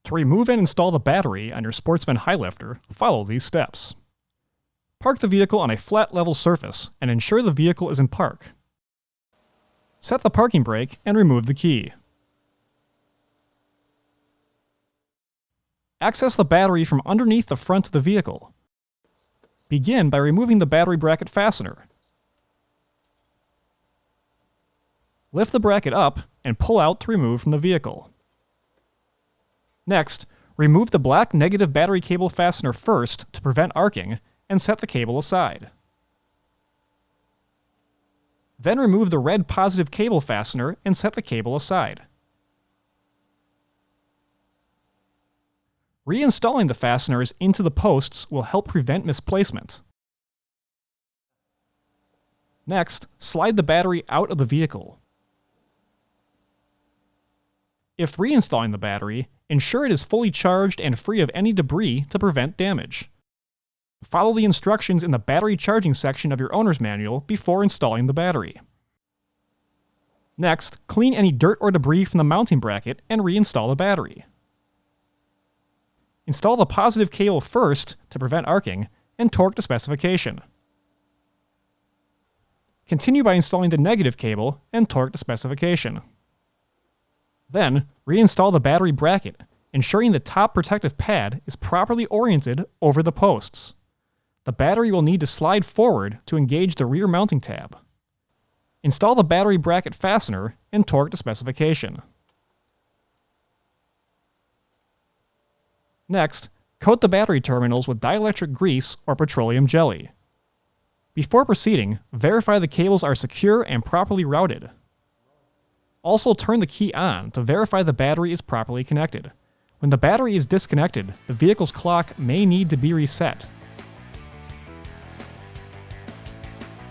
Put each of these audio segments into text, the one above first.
To remove and install the battery on your Sportsman Highlifter, follow these steps. Park the vehicle on a flat level surface and ensure the vehicle is in park. Set the parking brake and remove the key. Access the battery from underneath the front of the vehicle. Begin by removing the battery bracket fastener. Lift the bracket up and pull out to remove from the vehicle. Next, remove the black negative battery cable fastener first to prevent arcing and set the cable aside. Then remove the red positive cable fastener and set the cable aside. Reinstalling the fasteners into the posts will help prevent misplacement. Next, slide the battery out of the vehicle. If reinstalling the battery, ensure it is fully charged and free of any debris to prevent damage. Follow the instructions in the battery charging section of your owner's manual before installing the battery. Next, clean any dirt or debris from the mounting bracket and reinstall the battery. Install the positive cable first to prevent arcing and torque to specification. Continue by installing the negative cable and torque to specification. Then, reinstall the battery bracket, ensuring the top protective pad is properly oriented over the posts. The battery will need to slide forward to engage the rear mounting tab. Install the battery bracket fastener and torque to specification. Next, coat the battery terminals with dielectric grease or petroleum jelly. Before proceeding, verify the cables are secure and properly routed. Also turn the key on to verify the battery is properly connected. When the battery is disconnected, the vehicle's clock may need to be reset.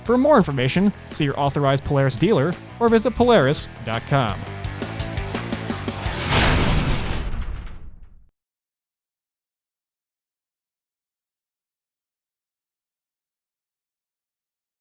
For more information, see your authorized Polaris dealer or visit Polaris.com.